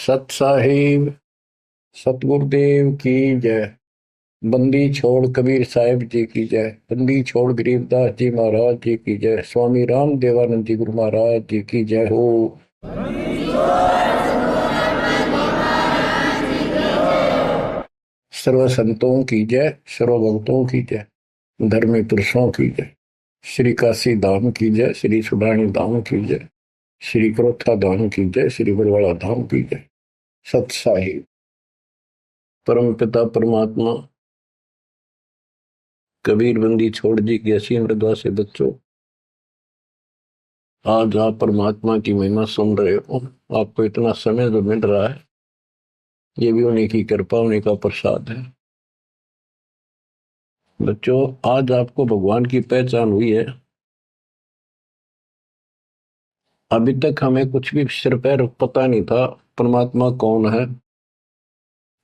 सत साहिब सतगुरुदेव की जय। बंदी छोड़ कबीर साहिब जी की जय। बंदी छोड़ गरीबदास जी महाराज जी की जय। स्वामी राम देवानंद जी गुरु महाराज जी की जय हो। सर्व संतों की जय, सर्व भक्तों की जय, धर्मी पुरुषों की जय। श्री काशी धाम की जय, श्री सुडानी धाम की जय, श्री क्रोथा धाम की जय, श्री बरवाड़ा धाम की जय। सत साहिब परम पिता परमात्मा कबीर बंदी छोड़ जी की असीम मृदा से बच्चों, आज आप परमात्मा की महिमा सुन रहे हो। आपको इतना समय जो मिल रहा है, ये भी उन्हीं की कृपा, उन्हीं का प्रसाद है। बच्चों, आज आपको भगवान की पहचान हुई है। अभी तक हमें कुछ भी सिर पैर पता नहीं था परमात्मा कौन है।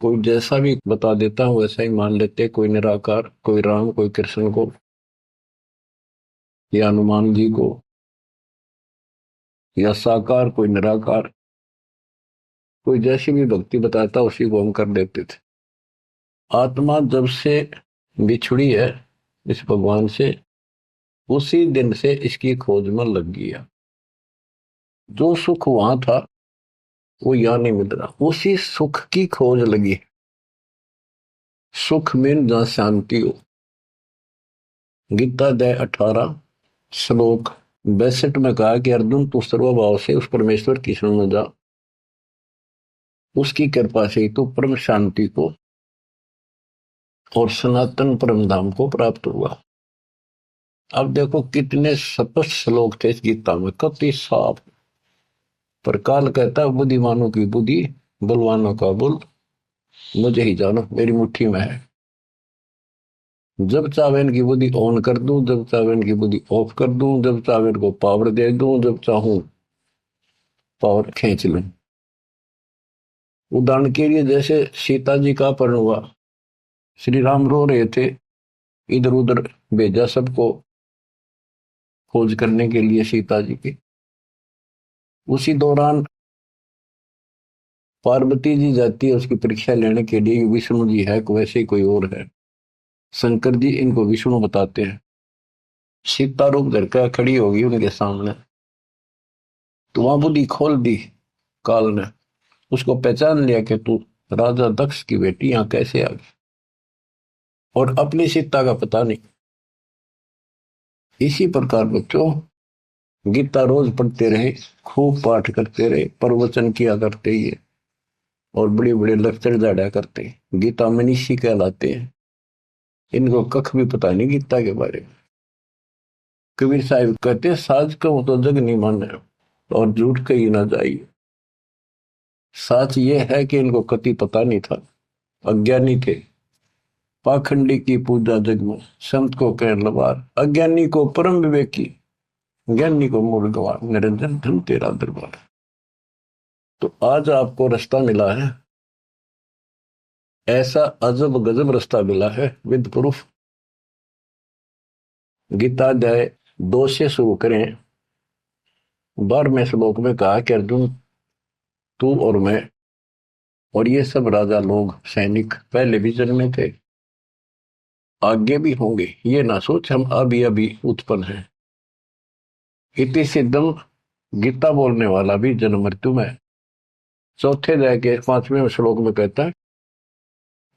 कोई जैसा भी बता देता हूं वैसा ही मान लेते, कोई निराकार, कोई राम, कोई कृष्ण को या हनुमान जी को, या साकार कोई निराकार, कोई जैसी भी भक्ति बताता उसी को हम कर देते थे। आत्मा जब से बिछुड़ी है इस भगवान से, उसी दिन से इसकी खोज में लग गया। जो सुख वहां था वो यहां नहीं मिल रहा, उसी सुख की खोज लगी। सुख में जहां शांति हो। गीता अध्याय 18 श्लोक 62 में कहा कि अर्जुन तू सर्वभाव से उस परमेश्वर की शरण में जा, उसकी कृपा से ही तो परम शांति को और सनातन परम धाम को प्राप्त हुआ। अब देखो कितने स्पष्ट श्लोक थे इस गीता में, कति साफ। पर काल कहता है बुद्धिमानों की बुद्धि, बलवानों का बल, मुझे ही जानो, मेरी मुट्ठी में है। जब चाहे इनकी बुद्धि ऑन कर दूं, जब चाहे इनकी बुद्धि ऑफ कर दूं, जब चाहे इनको पावर दे दूं, जब चाहूं पावर खींच लूं। उदाहरण के लिए जैसे सीता जी का अपहरण हुआ, श्री राम रो रहे थे, इधर उधर भेजा सबको खोज करने के लिए सीता जी की। उसी दौरान पार्वती जी जाती है उसकी परीक्षा लेने के लिए, विष्णु जी है वैसे ही कोई और है। शंकर जी इनको विष्णु बताते हैं। सीता रूप धर कर खड़ी होगी उनके सामने, तो वहां बुद्धि खोल दी काल ने, उसको पहचान लिया कि तू राजा दक्ष की बेटी यहां कैसे आ गई, और अपनी सीता का पता नहीं। इसी प्रकार बच्चों, गीता रोज पढ़ते रहे, खूब पाठ करते रहे, प्रवचन किया करते ही, और बड़े बड़े लेक्चर झाड़ा करते, गीता मनीषी कहलाते हैं। इनको कख भी पता नहीं गीता के बारे में। कबीर साहिब कहते साज कहूं तो जग नहीं माने, और झूठ कही ना जाइए। सच ये है कि इनको कति पता नहीं था, अज्ञानी थे। पाखंडी की पूजा जग में, संत को कह लवार, अज्ञानी को परम विवेकी, ज्ञानी को मूल गवार, निरंजन धन तेरा दरबार। तो आज आपको रास्ता मिला है, ऐसा अजब गजब रास्ता मिला है विद प्रूफ। गीता अध्याय 2 से शुरू करें। 12वें श्लोक में कहा कि अर्जुन तू और मैं और ये सब राजा लोग, सैनिक पहले भी जन्मे थे, आगे भी होंगे। ये ना सोच हम अभी अभी उत्पन्न हैं। इति सिद्धम, गीता बोलने वाला भी जन्म मृत्यु में। चौथे अध्याय के 5वें श्लोक में कहता है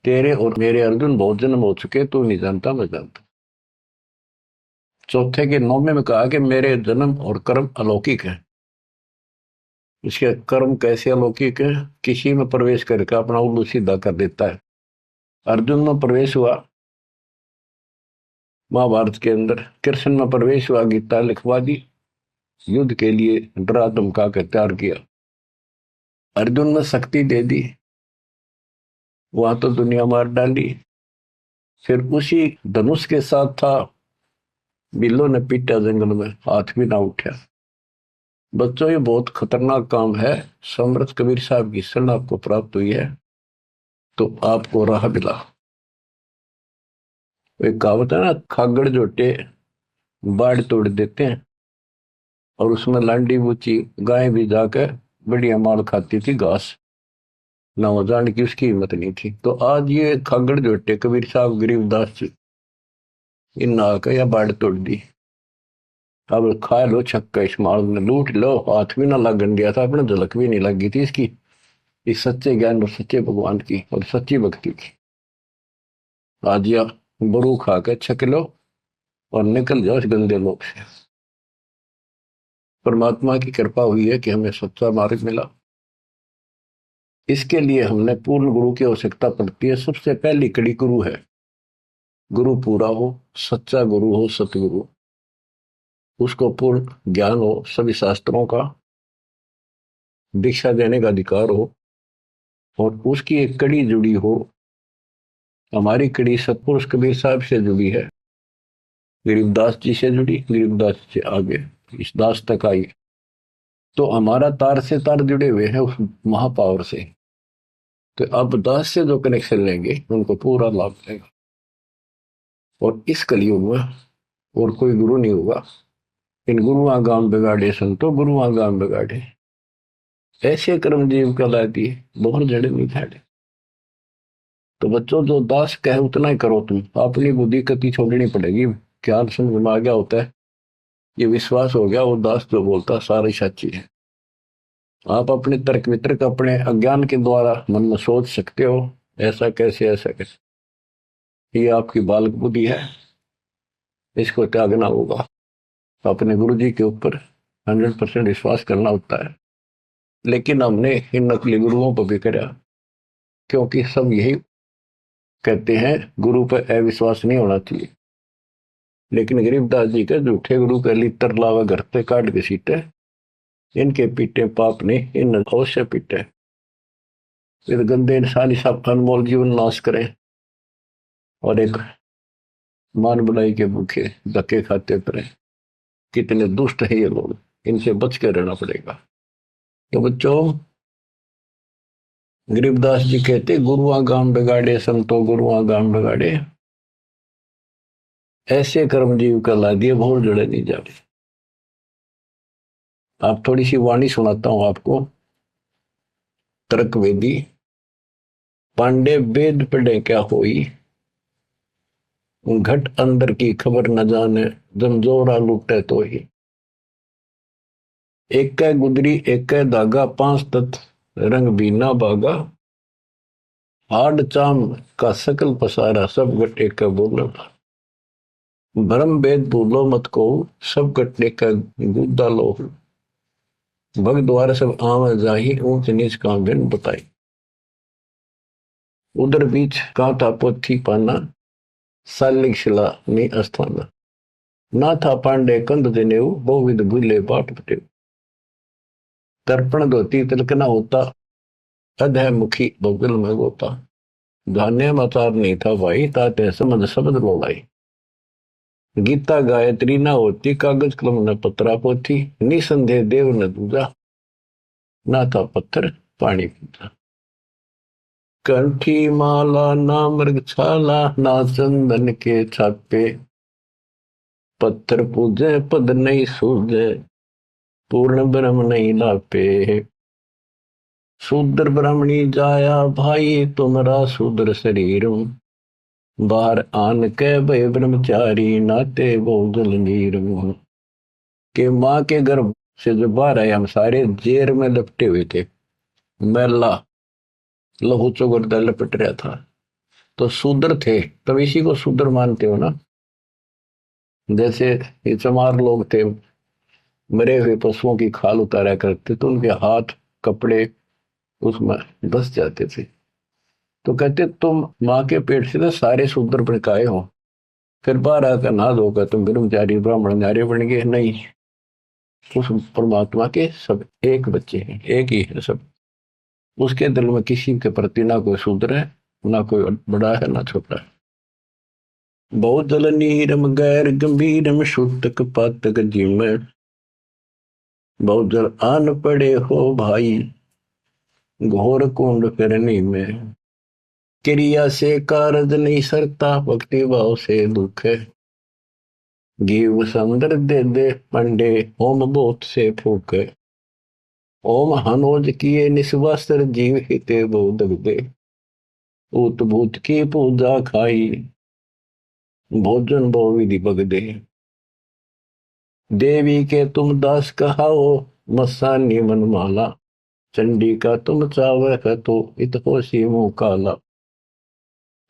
तेरे और मेरे अर्जुन बहुत जन्म हो चुके, तू नहीं जानता मैं जानता। चौथे के 9वें में कहा कि मेरे जन्म और कर्म अलौकिक है। इसके कर्म कैसे अलौकिक है? किसी में प्रवेश करके अपना उल्लू सीधा कर देता है। अर्जुन में प्रवेश हुआ महाभारत के अंदर, कृष्ण में प्रवेश हुआ, गीता लिखवा दी, युद्ध के लिए डरा धमका कर तैयार किया। अर्जुन में शक्ति दे दी, वहां तो दुनिया मार डाली। फिर उसी धनुष के साथ था, बिल्लो ने पीटा जंगल में, हाथ भी ना उठा। बच्चों ये बहुत खतरनाक काम है। समर्थ कबीर साहब की शरण आपको प्राप्त हुई है तो आपको राह मिला। एक कहावत है ना, खागड़ जोटे बाढ़ तोड़ देते हैं, और उसमें लांडी बूची गाय भी जाकर बढ़िया माल खाती थी घास। ना वो जान की उसकी हिम्मत नहीं थी। तो आज ये खागड़ जोटे कबीर साहब गरीबदास जी इन आकर या बाढ़ तोड़ दी। अब खा लो छक्का, इस माल ने लूट लो, हाथ भी ना लगन दिया था अपने, झलक भी नहीं लगी थी इसकी, इस सच्चे ज्ञान और सच्चे भगवान की और सच्ची भक्ति की। आज या बरू खा के छक लो और निकल जाओ इस गंदे लोग से। परमात्मा की कृपा हुई है कि हमें सच्चा मार्ग मिला। इसके लिए हमने पूर्ण गुरु की आवश्यकता पड़ती है। सबसे पहली कड़ी गुरु है। गुरु पूरा हो, सच्चा गुरु हो, सतगुरु, उसको पूर्ण ज्ञान हो, सभी शास्त्रों का दीक्षा देने का अधिकार हो, और उसकी एक कड़ी जुड़ी हो। हमारी कड़ी सतपुरुष कबीर साहब से जुड़ी है, गरीबदास जी से जुड़ी, गरीबदास से आगे इस दास तक आई। तो हमारा तार से तार जुड़े हुए हैं उस महापावर से। तो अब दास से जो कनेक्शन लेंगे उनको पूरा लाभ मिलेगा। और इस कलयुग में और कोई गुरु नहीं होगा। इन गुरुआ गांव बिगाड़े संतो, गुरुआ गांव बिगाड़े, ऐसे कर्म जीव कहला दिए, बहुत जड़े नहीं झाड़े। तो बच्चों जो दास कहे उतना ही करो, तुम अपनी बुद्धि कति छोड़नी पड़ेगी। क्या समझ में आ गया होता है, ये विश्वास हो गया वो दास जो बोलता सारी सच्ची है। आप अपने तर्क वितर्क अपने अज्ञान के द्वारा मन में सोच सकते हो, ऐसा कैसे ऐसा कैसे, ये आपकी बालक बुद्धि है, इसको त्यागना होगा। अपने गुरु जी के ऊपर 100% विश्वास करना होता है। लेकिन हमने इन नकली गुरुओं को भी करा, क्योंकि सब यही कहते हैं गुरु पर अविश्वास नहीं होना चाहिए। लेकिन गरीबदास जी के झूठे गुरु के लिए तरलावा घर पे काट के सीटे, इनके पीटे पाप ने इन अवश्य पीटे। फिर गंदे इंसान सब अनमोल जीवन नाश करें और एक मान बुलाई के भूखे धक्के खाते फिरे। कितने दुष्ट है ये लोग, इनसे बच के रहना पड़ेगा। तो बच्चों, गरीबदास जी कहते गुरुआ गांव बिगाड़े संतो, गुरुआ गांव बिगाड़े, ऐसे कर्म जीव का ला दिए भोर जड़े नहीं जाते। आप थोड़ी सी वाणी सुनाता हूं आपको। तर्क वेदी, पांडे वेद पढ़े क्या होई, घट अंदर की खबर न जाने, जमजोरा लूटे तो ही। एक कै गुदरी एक कै धागा, पांच तत्व रंग बीना बागा, हाड चाम का सकल पसारा, सब गट एक बोलो। भरम वेद भूलो मत को, सब गट एक गुद्दा लो। भग द्वार सब आम जाही, ऊंच नीच का बिन बताई। उधर बीच का था पोथी पाना, सालिक शिला नी अस्थाना। ना था पांडे कंद दिनेऊ, बहुविध भूले बाट बटे। तर्पण धोती तिलकना होता, अधय मुखी बगल में गोता। धान्य मचार नहीं था भाई, ताते समझ शब्द बोलाई। गीता गायत्री ना होती, कागज कलम न पत्रा पोथी। निसंदेह देव न दूजा, ना था पत्थर पानी पीता। कंठी माला ना मृग छाला, ना चंदन के छापे। पत्थर पूजे पद नहीं सूझे, पूर्ण ब्रह्म नहीं लापे। शूद्र ब्राह्मणी जाया भाई, तुम्हारा शूद्र शरीर। बाहर आन के भय ब्रह्मचारी, नाते बहु नीर। के माँ के गर्भ से जो बाहर आए हम सारे जेर में लपटे हुए थे, मैला लहू चौगरदा लपट रहा था। तो शूद्र थे, तब इसी को शूद्र मानते हो ना। जैसे ये चमार लोग थे, मरे हुए पशुओं की खाल उतारा करते, तो उनके हाथ कपड़े उसमें धस जाते थे। तो कहते तुम माँ के पेट से तो सारे शूद्र भड़काए हो, फिर बाहर आकर नहा धोकर तुम ब्रह्मचारी ब्राह्मण नारे बन गए। नहीं, उस परमात्मा के सब एक बच्चे हैं, एक ही है सब। उसके दिल में किसी के प्रति ना कोई शूद्र है, ना कोई बड़ा है, ना छोटा है। बहुत जल नीरम गैर गंभीरम, शुद्धक पातक जिम। बहुत जल आन पड़े हो भाई, घोर कुंड करनी में। क्रिया से कारज नहीं सरता, भक्ति भाव से दुख है। जीव समुद्र दे दे पंडे, होम बोत से फूक है। ओम हनोज किए निस्वास्त्र जीव हिते बहुत दे, उत भूत की पूजा खाई, भोजन बहु विधि बगदे। देवी के तुम दास कहाओ, मस्तानी मन माला, चंडी का तुम चावक तो इत होशी मुंह काला।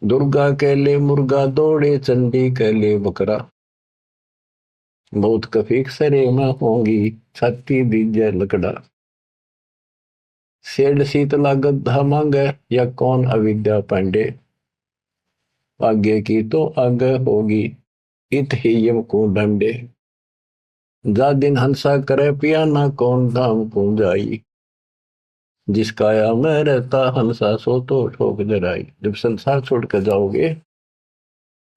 दुर्गा के ले मुर्गा दौड़े, चंडी के ले बकरा, बहुत कफीक सरे में होंगी, छाती दीजिए लकड़ा। सेठ शीतला गद्दा मांगे, या कौन अविद्या पांडे, आगे की तो आगे होगी, इत ही यम को डंडे। जा दिन हंसा करे पियाना, कौन धाम को जाई, जिस काया में रहता हंसा सो तो ठोक जराई। जब संसार छोड़ कर जाओगे,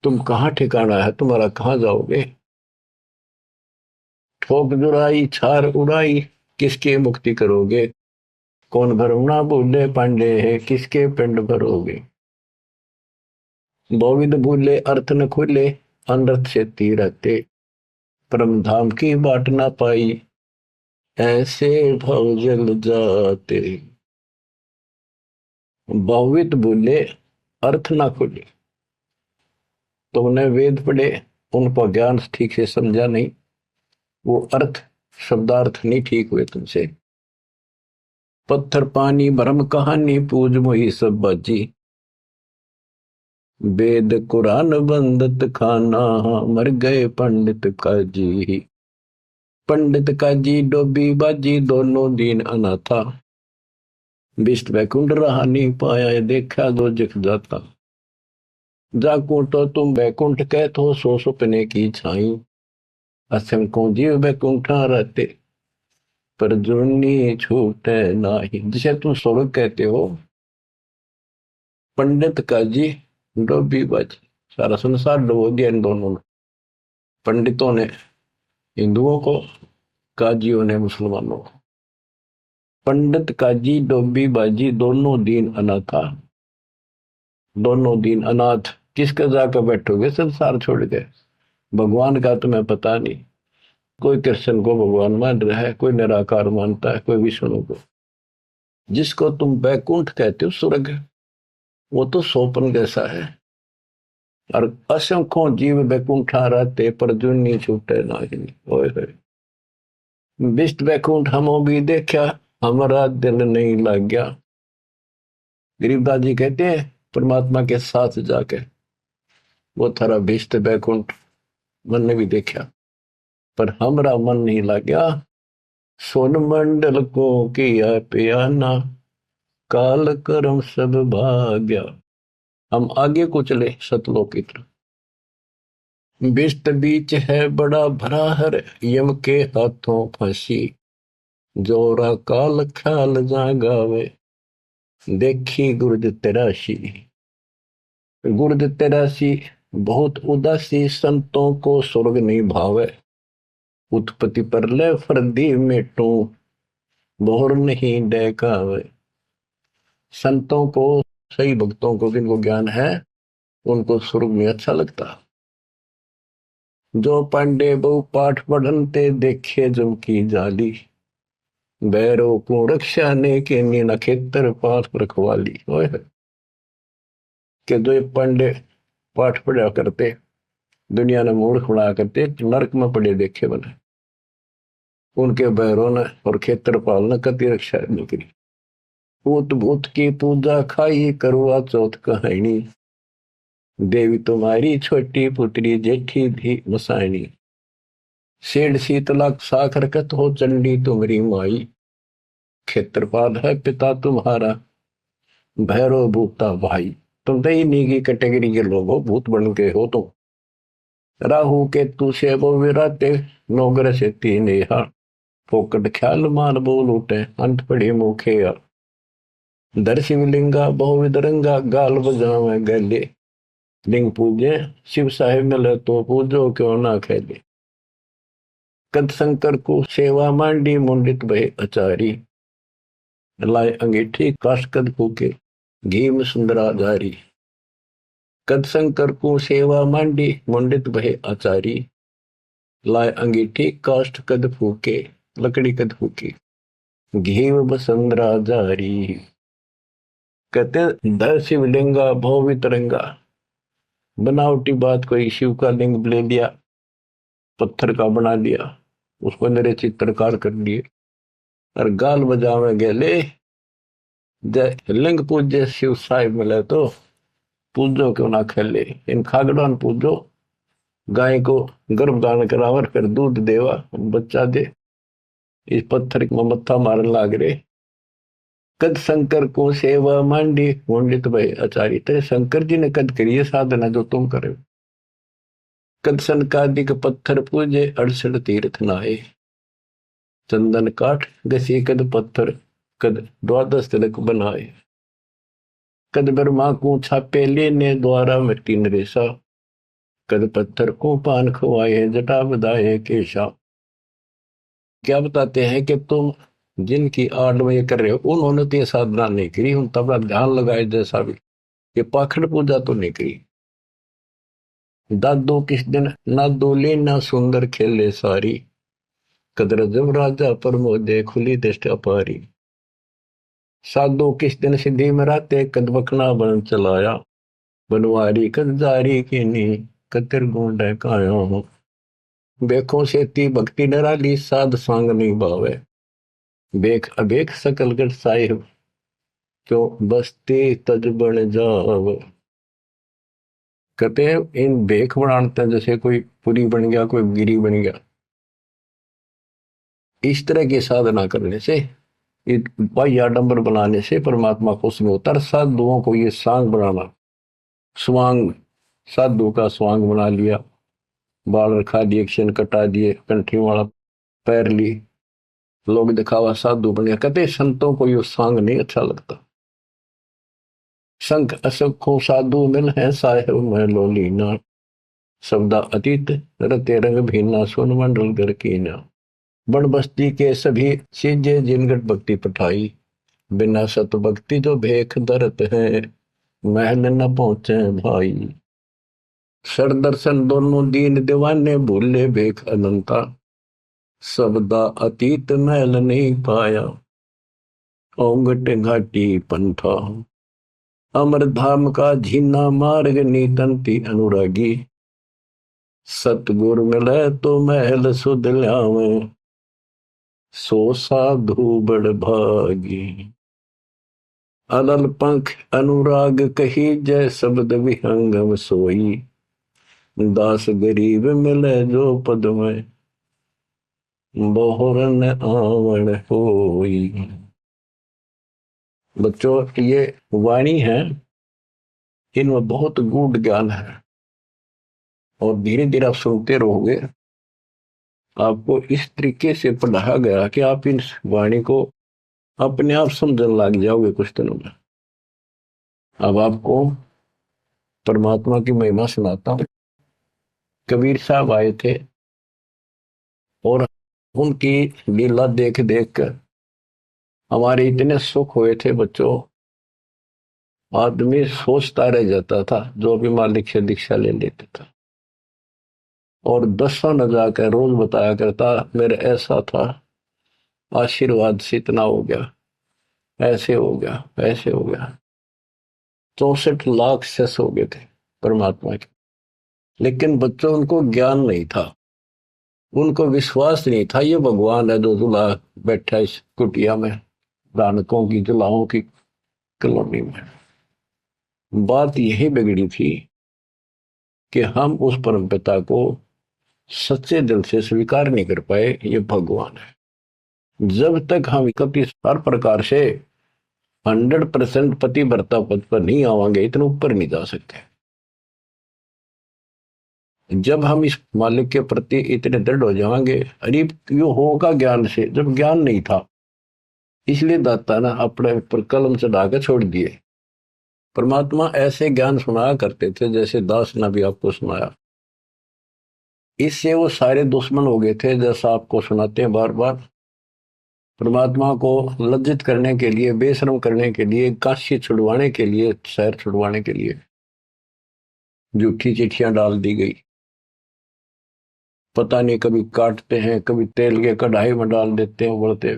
तुम कहाँ ठिकाना है तुम्हारा, कहाँ जाओगे। ठोक जुराई छार उड़ाई, किसकी मुक्ति करोगे, कौन भरमना भूले पांडे है, किसके पिंड भरोगे। बोविद भूले अर्थ न खुले, अनर्थ से रहते, परम धाम की बाट ना पाई, ऐसे भव जल जाते। बहुवित भूले अर्थ ना खुले, तुमने वेद पढ़े, उनको ज्ञान ठीक से समझा नहीं, वो अर्थ शब्दार्थ नहीं ठीक हुए तुमसे। पत्थर पानी भ्रम कहानी, पूज मोही सब बाजी, वेद कुरान बंदत खाना, मर गए पंडित काजी। पंडित काजी डोबी बाजी, दोनों दीन अनाथा, विष्ट वैकुंठ रहा नहीं पाया, देखा दो जख जाता। जाको तो तुम वैकुंठ कह तो, सो सुपने की छाई, असम को जीव वैकुंठा रहते, पर जुनी छूटे नाही। जिसे तुम स्वर्ग कहते हो, पंडित काजी डोबी बाजी, सारा संसार डुबो दिया इन दोनों ने। पंडितों ने हिंदुओं को, काजियों ने मुसलमानों को। पंडित काजी डोबी बाजी, दोनों दीन अनाथा, दोनों दीन अनाथ। किसका जाकर बैठोगे संसार छोड़ के, भगवान का तुम्हें पता नहीं। कोई कृष्ण को भगवान मान रहा है, कोई निराकार मानता है, कोई विष्णु को। जिसको तुम बैकुंठ कहते हो स्वर्ग, वो तो सोपन जैसा है। और असंख्यों जीव बैकुंठा रहते, पर जुनी छूटे नाही। ओए होए, विष्ट वैकुंठ हमो भी देखा, हमारा दिल नहीं लग गया। गरीबदास जी कहते हैं, परमात्मा के साथ जाके वो थारा विष्ट वैकुंठ मन ने भी देखा, पर हमारा मन नहीं लग गया। सोन मंडल को किया पियाना, काल कर्म सब भाग्या। हम आगे को चले सतलोक की तरफ। विष्ट बीच है बड़ा भरा हर, यम के हाथों फांसी, जोरा काल ख्याल जागावे, देखी गुर्द तेराशी। गुर्द तेरासी बहुत उदासी, संतों को स्वर्ग नहीं भावे, उत्पत्ति पर ले फर्दी मेटू, बोर नहीं डेकावे। संतों को, सही भक्तों को, जिनको ज्ञान है, उनको स्वर्ग में अच्छा लगता। जो पांडे बहु पाठ पढ़नते, देखे जम की जाली, बैरों को रक्षा ने के नीना खेतर पास रखवाली। के जो पांडे पाठ पढ़ा करते, दुनिया ने मूर्ख बना करते, नरक में पड़े देखे बने, उनके बैरों ने और खेत्रपाल ने कति रक्षा नहीं करी। भूत भूत की पूजा खाई, करवा चौथ कहानी, देवी तुम्हारी छोटी पुत्री जेठी भी मसायनी। सेठ शीतला साखर कत हो, चंडी तुम्हारी माई, क्षेत्रपाल है पिता तुम्हारा, भैरव भूता भाई। तुम तो इन्हीं की कैटेगरी के लोग हो, भूत बन के हो तुम। राहु के तू से वो विराते, नौगर से तीन हार, फोकट ख्याल मान बोल उठे, अंत पड़ी मुखे यार। दर शिवलिंगा बहुविध रंगा, गाल बजावे गले, लिंग पूजे शिव साहेब मिले तो पूजो क्यों ना खेले। कद शंकर को सेवा मांडी, मुंडित भय अचारी, लाए अंगीठी काश कद फूके, घी में सुंदरा जारी। कद शंकर को सेवा मांडी, मुंडित भय आचारी, लाए अंगीठी काष्ठ कद फूके, लकड़ी कद फूकी। घीव बसंदरा जारी। कहते दर शिवलिंगा भव वितरंगा। बनावटी बात कोई शिव का लिंग ले लिया, पत्थर का बना लिया, उसको मेरे चित्रकार कर लिए और गाल बजावे गेले। लिंग पूज्य शिव साहिब मिले तो पूजो क्यों ना खेले। इन खागड़ान पूजो, गाय को गर्भदान करावर फिर दूध देवा बच्चा दे। इस पत्थर में मत्था मारन लाग रे। कद शंकर को सेवा मांडी पंडित भाई आचार्य तेरे शंकर जी ने कद करी है साधना जो तुम करे। कद सनकादिक पत्थर पूजे 68 तीर्थ नहाए। चंदन काठ घसी कद पत्थर, कद द्वादश तिलक बनाए। कद ब्रह्मा को छापे लेने द्वारा मिट्टी नरेशा। कद पत्थर को पान खवाए जटा बधाए केशा। क्या बताते हैं कि तुम जिनकी आड़ में ये कर रहे हो उन्होंने तो ये साधना नहीं करी, उन तब ध्यान लगाए जैसा भी ये पाखंड पूजा तो नहीं करी। दादो किस दिन ना दोले ना सुंदर खेले सारी। कदर जब राजा प्रमोदे खुली दृष्टि अपारी। साधो किस दिन सिद्धि में राते कद बखना बन चलाया। बनवारी कद जारी की नी कतिर गुंड काया हूँ। बेखों से ती भक्ति नराली साध सांग नहीं भावे। बेख अबेख सकल गढ़ साहिब क्यों बसते तज बन जाव। कहते हैं इन बेख बनाते हैं जैसे कोई पुरी बन गया, कोई गिरी बन गया। इस तरह की साधना करने से, बाह्य आडंबर बनाने से परमात्मा खुश नहीं होता। साधुओं को ये सांग बनाना, स्वांग, साधु का स्वांग बना लिया, बाल रखा दिए, क्षण कटा दिए, कंठी वाला पैर ली, लोग दिखावा साधु बन गया। कहते संतों को ये सांग नहीं अच्छा लगता। संख असंख्यों साधु मिल है साहेब मैं लोलीना। शब्दा अतीत रते रंग भीना सुन मंडल घर कीना। बन बस्ती के सभी सीजे जिनगट भक्ति पठाई। बिना सत भक्ति जो भेख दरत है महल न पहुंचे भाई। सर दर्शन दोनों दीन दीवाने भूले भेख अनंता। शब्दा अतीत महल नहीं पाया ओंगट घाटी पंथा। अमर धाम का झीना मार्ग नीतंती अनुरागी। सतगुर मिले तो महल सुध ल्यावे सो साधु बड़ भागी। अलल पंख अनुराग कही जय शब्द विहंगम सोई। दास गरीब मिले जो पद में बहुरन आवण होई। बच्चों ये वाणी है, इनमें बहुत गूढ़ ज्ञान है और धीरे धीरे आप सुनते रहोगे। आपको इस तरीके से पढ़ाया गया कि आप इन वाणी को अपने आप समझने लग जाओगे कुछ दिनों में। अब आपको परमात्मा की महिमा सुनाता हूं। कबीर साहब आए थे और उनकी लीला देख देख कर हमारे इतने सुख हुए थे बच्चों। आदमी सोचता रह जाता था जो भी मालिक से दीक्षा ले लेता था और दसों न जाकर रोज बताया करता मेरा ऐसा था, आशीर्वाद से इतना हो गया, ऐसे हो गया, ऐसे हो गया। 64 लाख शेष हो गए थे परमात्मा के। लेकिन बच्चों उनको ज्ञान नहीं था, उनको विश्वास नहीं था ये भगवान है जो जुला बैठा इस कुटिया में, दानकों की जुलाहों की कॉलोनी में। बात यही बिगड़ी थी कि हम उस परम पिता को सच्चे दिल से स्वीकार नहीं कर पाए ये भगवान है। जब तक हम इकतीस हर प्रकार से 100% पतिव्रता पद पर नहीं आवांगे, इतने ऊपर नहीं जा सकते। जब हम इस मालिक के प्रति इतने दृढ़ हो जाएंगे, अरे क्यों होगा ज्ञान से, जब ज्ञान नहीं था इसलिए दाता ना अपने ऊपर कलम चढ़ा कर छोड़ दिए। परमात्मा ऐसे ज्ञान सुनाया करते थे जैसे दास ने भी आपको सुनाया। इससे वो सारे दुश्मन हो गए थे जैसा आपको सुनाते हैं बार बार। परमात्मा को लज्जित करने के लिए, बेशरम करने के लिए, काशी छुड़वाने के लिए, शहर छुड़वाने के लिए झूठी चिट्ठियां डाल दी गई। पता नहीं कभी काटते हैं, कभी तेल के कढ़ाई में डाल देते हैं उबलते।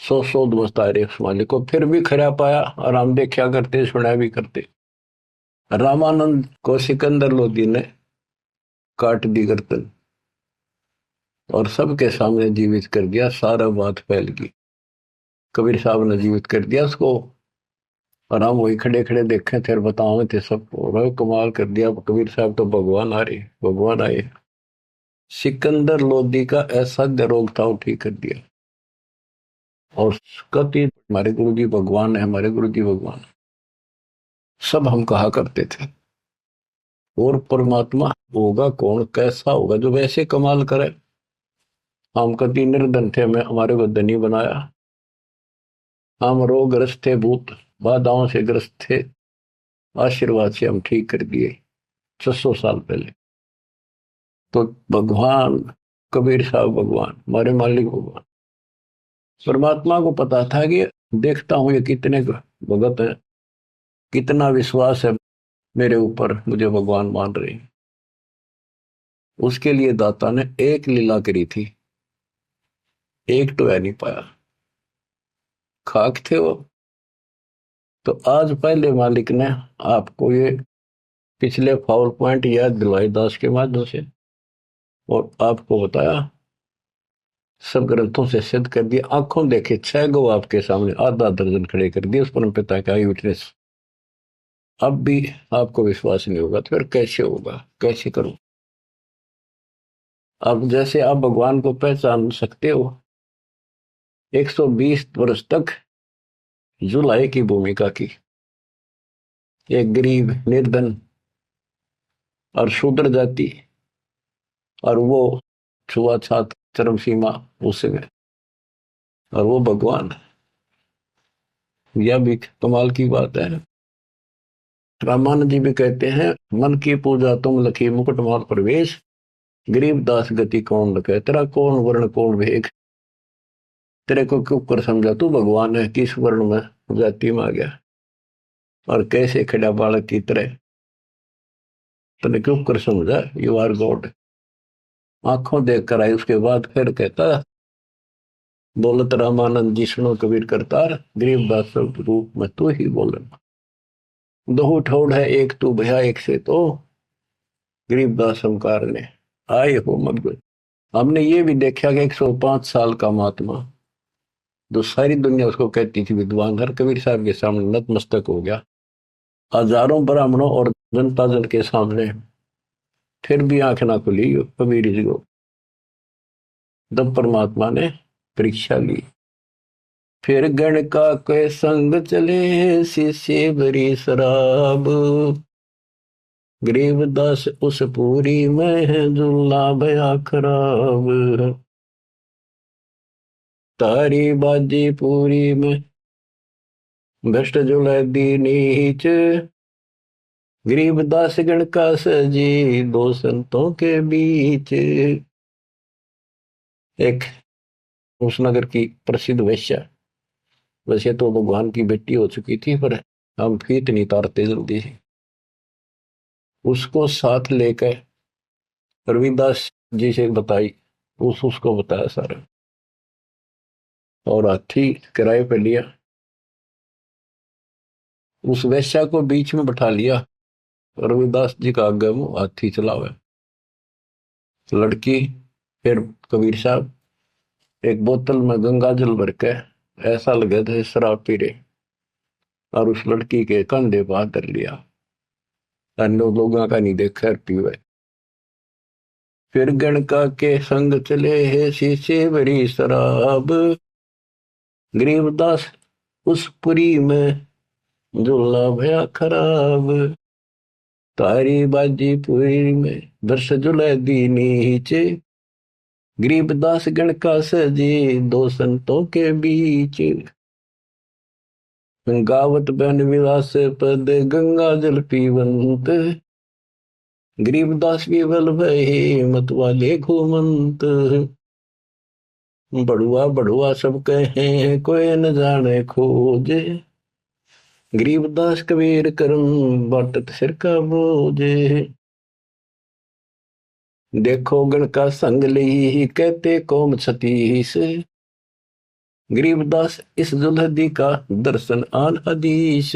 सौ दोस्त आए उस मालिक को, फिर भी खरा पाया और हम देखा करते सुना भी करते। रामानंद को सिकंदर लोधी ने काट दी गर्दन और सबके सामने जीवित कर दिया, सारा बात फैल गई। कबीर साहब ने जीवित कर दिया उसको और हम वही खड़े खड़े देखे थे और बताओ थे सबको, कमाल कर दिया कबीर साहब तो भगवान आ रहे, भगवान आए। सिकंदर लोधी का ऐसा रोग था वो ठीक कर दिया। और कति हमारे गुरु जी भगवान है, हमारे गुरु जी भगवान सब हम कहा करते थे। और परमात्मा होगा कौन, कैसा होगा जो वैसे कमाल करे। हम कति निर्धन थे, हमें हमारे को धनी बनाया। हम रोगग्रस्त थे, भूत बाधाओं से ग्रस्त थे, आशीर्वाद से हम ठीक कर दिए 600 साल पहले। तो भगवान कबीर साहब भगवान, हमारे मालिक भगवान, परमात्मा को पता था कि देखता हूं ये कितने भगत है, कितना विश्वास है मेरे ऊपर, मुझे भगवान मान रहे हैं। उसके लिए दाता ने एक लीला करी थी, एक तो है नहीं पाया, खाक थे वो। तो आज पहले मालिक ने आपको ये पिछले फाउल पॉइंट याद दिलवाई दास के माध्यम से और आपको बताया, सब ग्रंथों से सिद्ध कर दिया। आंखों देखे 6 गो आपके सामने, आधा दर्जन खड़े कर दिए उस परम पिता का विटनेस। अब भी आपको विश्वास नहीं होगा तो फिर कैसे होगा, कैसे करूं। अब जैसे आप भगवान को पहचान सकते हो, 120 वर्ष तक जुलाई की भूमिका की, एक गरीब निर्धन और शूद्र जाति, और वो छुआछात चरम सीमा उसमें, और वो भगवान। यह भी कमाल की बात है। रामानंद जी भी कहते हैं, मन की पूजा तुम लखी मुकुट माल प्रवेश, गरीब दास गति कौन लखे, तेरा कौन वर्ण कौन भेद, तेरे को क्यों कर समझा तू भगवान है, किस वर्ण में जाति में आ गया और कैसे खड़ा बालक की तरह, तने क्यों कर समझा, यू आर गॉड। आंखों देख कर आई। उसके बाद फिर कहता, बोलत रामानंद जी सुनो कबीर करतार, गरीब दास रूप में तू ही बोलना, दो ठोड़ है एक तू भया एक से तो, गरीब दास हमकार ने आए हो मग। हमने ये भी देखा कि 105 साल का महात्मा, जो सारी दुनिया उसको कहती थी विद्वान, हर कबीर साहब के सामने नतमस्तक हो गया, हजारों ब्राह्मणों और जनता जन के सामने, फिर भी आंख ना खुली कबीर जी को। तब परमात्मा ने परीक्षा ली। फिर गण का के संग चले, शिष्य भरी शराब, गरीबदास उस पूरी में जुल्ला भया खराब, तारी बाजी पूरी में भ्रष्ट जुलै दी नीच, गरीबदास गण का सजी दो संतों के बीच। एक उस नगर की प्रसिद्ध वेश्या, वैसे तो भगवान की बेटी हो चुकी थी पर हम फीत नहीं तारते जल्दी से, उसको साथ लेकर रविदास जी से बताई, उसको बताया सारा, और हाथी किराए पे लिया, उस वेश्या को बीच में बैठा लिया, रविदास जी का आगे मुंह हाथी चलावे। लड़की फिर कबीर साहब एक बोतल में गंगा जल भर के ऐसा लगे थे शराब पी रहे, और उस लड़की के कंधे पर हाथ धर लिया, अन्य लोगों का नहीं देखा पीवे। फिर गणका के संग चले है शीशे भरी शराब, गरीबदास उस पुरी में झूला भया खराब, तारी बाजी पुरी में दर्श जुलै दी नीचे, गरीबदास गण का सजी दो संतों के बीच, गावत बहन विलास पद गंगा जल पीवंत, गरीबदास विवल भये मत वाले घूमंत, बड़ुआ बड़ुआ सब कहे कोई न जाने खोजे, गरीबदास कबीर करम बाटत सिर का बोझे, देखो गण का संग ली कहते कौम छतीस, गरीबदास इस जुल्हदी का दर्शन आन हदीस।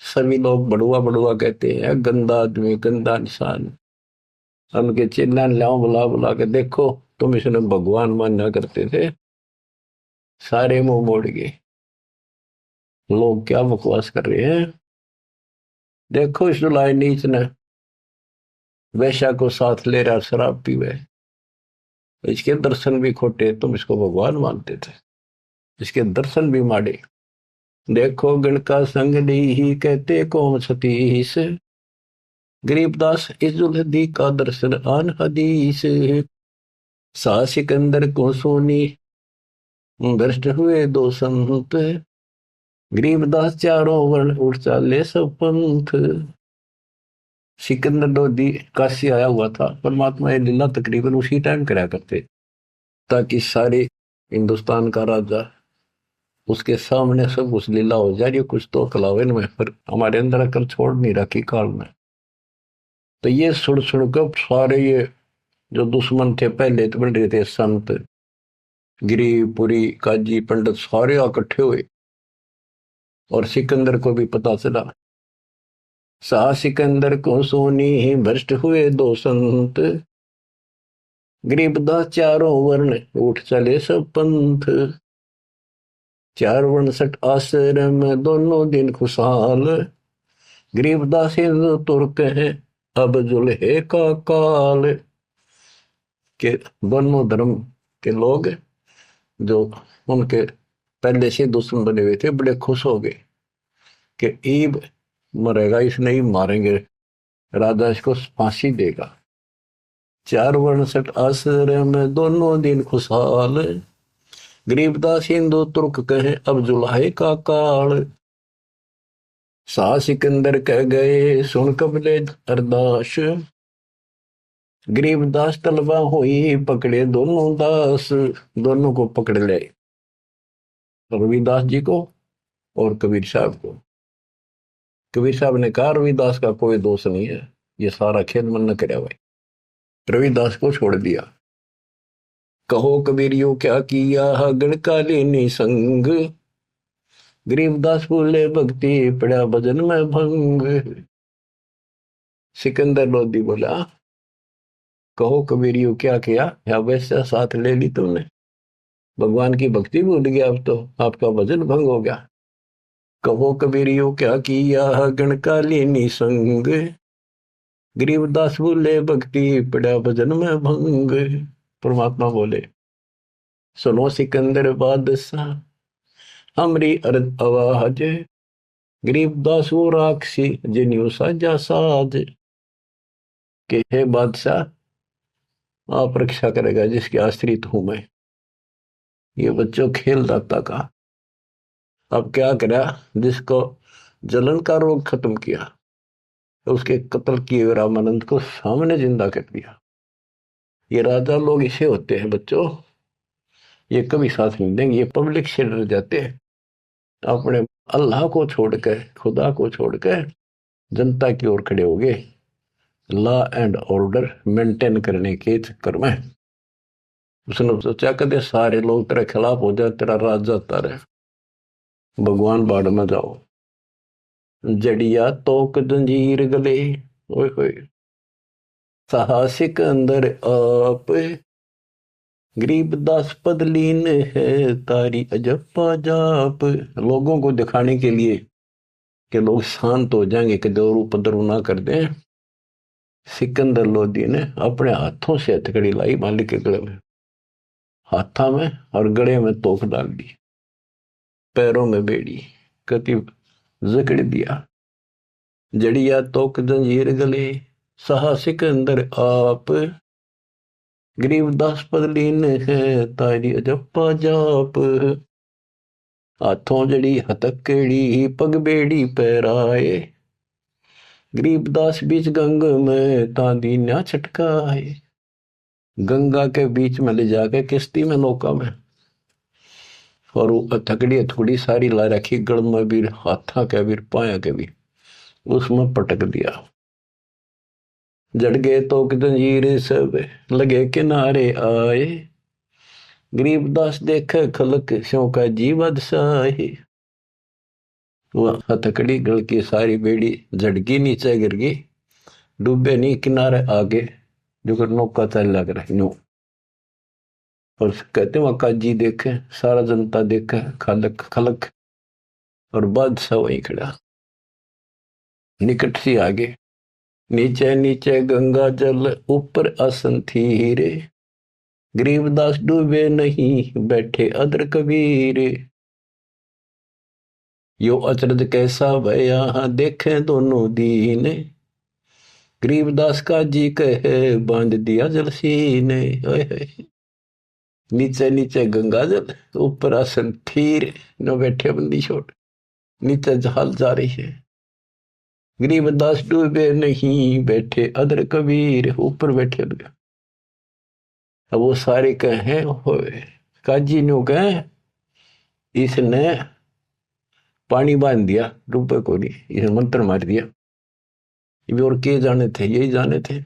सभी लोग बड़ुआ बड़ुआ कहते हैं, गंदा आदमी, गंदा इंसान। उनके चिन्ह लाओ, बुला बुला के देखो, तुम इसने भगवान माना करते थे, सारे मुंह मोड़ गए। लोग क्या बकवास कर रहे हैं। देखो इस जुलाई नीच ने वैश्या को साथ ले रहा, शराब पीवे, इसके दर्शन भी खोटे, तुम इसको भगवान मानते थे, इसके दर्शन भी माड़े। देखो गण का संग ही कहते कौन सतीश। गरीबदास इस जुल्हदी का दर्शन आन हदीस। सा सिकंदर को सोनी भ्रष्ट हुए दो संत। गरीबदास चारों वर्ण उठ चाले सब पंथ। सिकंदर लोधी काशी आया हुआ था, परमात्मा ये लीला तकरीबन उसी टाइम कराया करते, ताकि सारे हिंदुस्तान का राजा उसके सामने सब कुछ लीला हो जा रही, कुछ तो कलावन में, पर हमारे अंदर अकल छोड़ नहीं रखी काल में। तो ये सुन सुनकर सारे ये जो दुश्मन थे पहले तो बन रहे थे, संत गिरी पुरी काजी पंडित सारे इकट्ठे हुए, और सिकंदर को भी पता चला। सा सिकंदर को सोनी भ्रष्ट हुए दो संत। गरीबदास चारों वर्ण उठ चले सब पंथ। चार वर्ण सठ आश्रम दोनों दिन खुशहाल। गरीबदास हिंदू तुर्क है अब जुल्हे का काल। के दोनों धर्म के लोग जो उनके पहले से दुश्मन बने हुए थे, बड़े खुश हो गए कि ईब मरेगा, इसने ही मारेंगे, राजा इसको फांसी देगा। चार वर्ण सठ आश्रम दोनों दिन खुशहाल। गरीबदास हिंदू तुर्क कहे अब जुल्हे का काल। सा सिकंदर कह गए सुन कबले अरदास। गरीबदास तलबा हुई पकड़े दोनों दास। दोनों को पकड़ ले, रविदास जी को और कबीर साहब को। कबीर साहब ने कहा रविदास का कोई दोष नहीं है, ये सारा खेल मन न कराया भाई। रविदास को छोड़ दिया। कहो कबीरियों क्या किया गण का लेनी संग। गरीबदास बोले भक्ति पड़ा भजन में भंग। सिकंदर लोधी बोला कहो कबीरियों क्या किया, या वैसा साथ ले ली तुमने, भगवान की भक्ति भूल गया, अब तो आपका भजन भंग हो गया। कहो कबीरियों क्या किया गण का लेनी संग। गरीबदास बोले भक्ति पड़ा भजन में भंग। परमात्मा बोले सुनो सिकंदर बादशाह हमरी अर्ज आवाज। गरीबदास वो राक्षसी जिन्यू साजा साज। के हे बादशाह, आप रक्षा करेगा जिसके आश्रित हूं मैं। ये बच्चों खेल दाता का। अब क्या करा, जिसको जलन का रोग खत्म किया, उसके कत्ल किए रामानंद को सामने जिंदा कर दिया। ये राजा लोग इसे होते हैं बच्चों, ये कभी साथ नहीं देंगे, ये पब्लिक से डर जाते हैं। अपने अल्लाह को छोड़कर, खुदा को छोड़कर जनता की ओर खड़े हो गए, लॉ एंड ऑर्डर मेंटेन करने के चक्कर में। उसने सोचा कदे सारे लोग तेरे खिलाफ हो जाए, तेरा राज जाता रहे, भगवान बाढ़ में जाओ। जड़िया तोक जंजीर गले, ओए होए साहसिक अंदर आप। गरीबदास पदलीन है तारी अजप्पा जाप। लोगों को दिखाने के लिए कि लोग शांत हो जाएंगे, कि दौरू पदरू ना कर दें, सिकंदर लोधी ने अपने हाथों से हथकड़ी लाई मालिक के गले में, हाथा में और गले में तोक डाल दी, पैरों में बेड़ी कति जकड़ दिया। जड़िया तोक जंजीर गले साहसिक अंदर आप। गरीबदास पदलीन है तारी अजप्पा जाप। हाथों जड़ी हथकड़ी पग बेड़ी पैराए। गरीबदास बीच गंग में तांदी न्या छटकाए। गंगा के बीच में ले जाके किश्ती में नौका में, और वो हथकड़ी थोड़ी सारी ला रखी, गड़ में भी, हाथा के भी, पाया के भी, उसमें पटक दिया। जड़ गए तो जंजीर सब लगे किनारे आए। गरीबदास देखे खलक स्यों का जीवद साही। वह हथकड़ी गल की सारी बेड़ी झटकी नीचे गिर गई, डूबे नहीं किनारे आगे जो नौका चल लग रहा नो। और कहते वहां काजी देखे, सारा जनता देखे, खलक खलक, और बादशाह वहीं खड़ा निकट सी आगे। नीचे नीचे गंगा जल ऊपर आसन थी रे, गरीबदास डूबे नहीं बैठे अदर कबीर। यो अचरज कैसा भया देखे दोनों दीन, गरीबदास का जी कहे बांध दिया जल सीने। नीचे नीचे गंगा जल ऊपर आसन थीर, न बैठे बंदी छोड़, नीचे जहाल जा रही है। गरीबदास डूबे नहीं बैठे अदर कबीर, ऊपर बैठे। अब वो सारे कहे काजी ने कहे इसने पानी बांध दिया, डूबे को नहीं, इसने मंत्र मार दिया। ये और के जाने थे, यही जाने थे।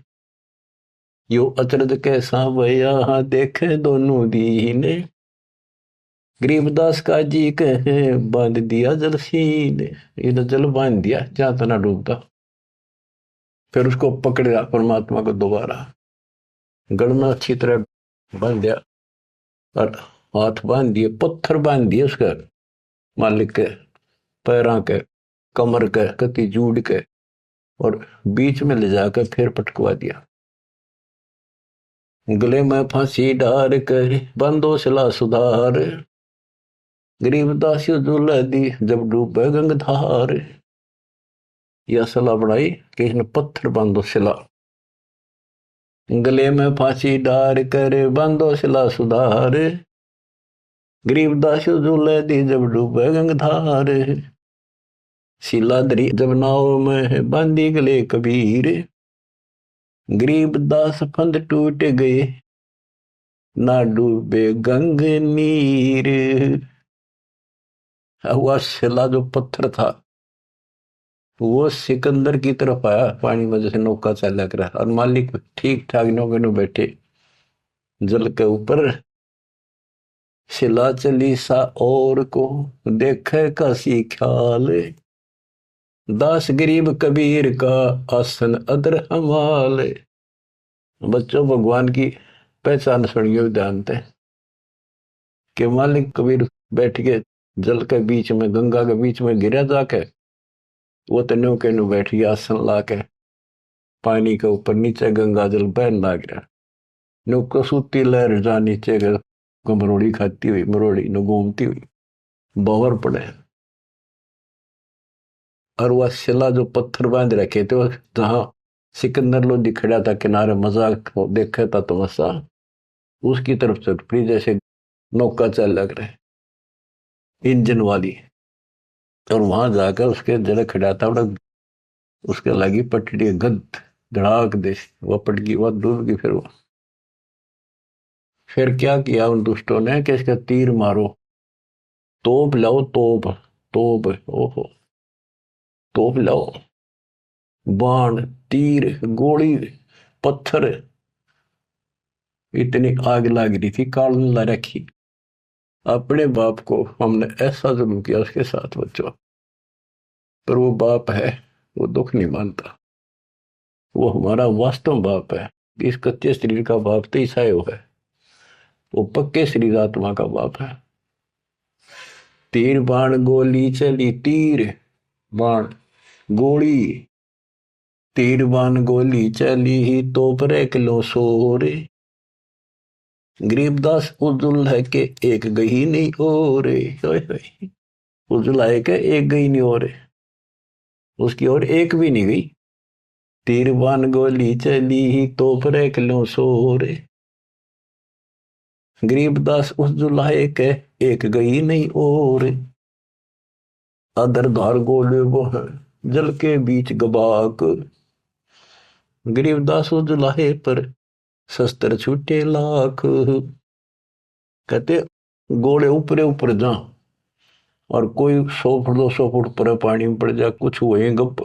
यो अचरज कैसा भया देखे दोनों दीने, गरीबदास का जी कहे बांध दिया जल सीने। ये तो जल बांध दिया जहां तना डूबता। फिर उसको पकड़ा परमात्मा को दोबारा, गड़ में अच्छी तरह बांध दिया, और हाथ बांध दिए, पत्थर बांध दिए उसका मालिक के पैरों के, कमर के, कति जूड़ के, और बीच में ले जाकर फिर पटकवा दिया। गले में फांसी डार कर बंदो सिला सुधार, गरीबदास झूला दी जब डूबे गंगधार। यह सलाह बढ़ाई कि इसने पत्थर बांधो सिला, गले में फांसी डार कर बांधो सिला सुधार, गरीबदास झूला दी जब डूबे गंगधार। शिलाधरी जब नाव में बांधी गले कबीर, गरीबदास फंद टूट गए ना डूबे गंग नीर। हुआ शिला जो पत्थर था वो सिकंदर की तरफ आया पानी में, जैसे नौका चला कर, और मालिक ठीक ठाक नौके में बैठे जल के ऊपर। शिला चली सा और को देखे कासी ख्याल, दास गरीब कबीर का आसन अदर हमाल। बच्चों भगवान की पहचान सुनियो जानते हैं कि मालिक कबीर बैठ के जल के बीच में, गंगा के बीच में गिरा जाके, वो तो नौके नु बैठ गया आसन ला के, पानी के ऊपर नीचे गंगा जल बहन लाग रहा। नौको सूती लहर जा नीचे मरोड़ी खाती हुई, मरोड़ी न घूमती हुई बावर पड़े। और वह शिला जो पत्थर बांध रखे थे, जहां सिकंदर लोधी खड़ा था किनारे मजाक देखा था तमस्सा, उसकी तरफ से फिर जैसे नौका चल लग रहे इंजन वाली, और वहां जाकर उसके जरा खड़ा था, उसके लगी पटड़ी गद धड़ाक दे, वह पटकी, वह डूब गई। फिर क्या किया उन दुष्टों ने कि इसका तीर मारो, तोप लाओ, तोप तोप, ओहो तोप लाओ, बाण तीर गोली पत्थर, इतनी आग लग रही थी। काल ला रखी, अपने बाप को हमने ऐसा जुल्म किया उसके साथ बच्चों, पर वो बाप है, वो दुख नहीं मानता, वो हमारा वास्तव बाप है। इस कच्चे शरीर का बाप तो ईसायो है, वो पक्के शरीर आत्मा का बाप है। तीर बाण गोली चली, तीर बाण गोली, तीर बाण गोली चली तो पर किलो सोरे, गरीबदास उजुल है के एक गई नहीं और, उजुल है के एक गई नहीं और, उसकी और एक भी नहीं गई। तीर बाण गोली चली तो पर किलो सोरे, गरीबदास उस जुलाहे के एक गई नहीं और, अदर धार गोले वो है जल के बीच गबाक, गरीबदास उस जुलाहे पर शस्त्र छूटे लाख। कहते गोले ऊपरे ऊपर जा, और कोई 100 फुट 200 फुट पर पानी में पड़ जा, कुछ हुए गप,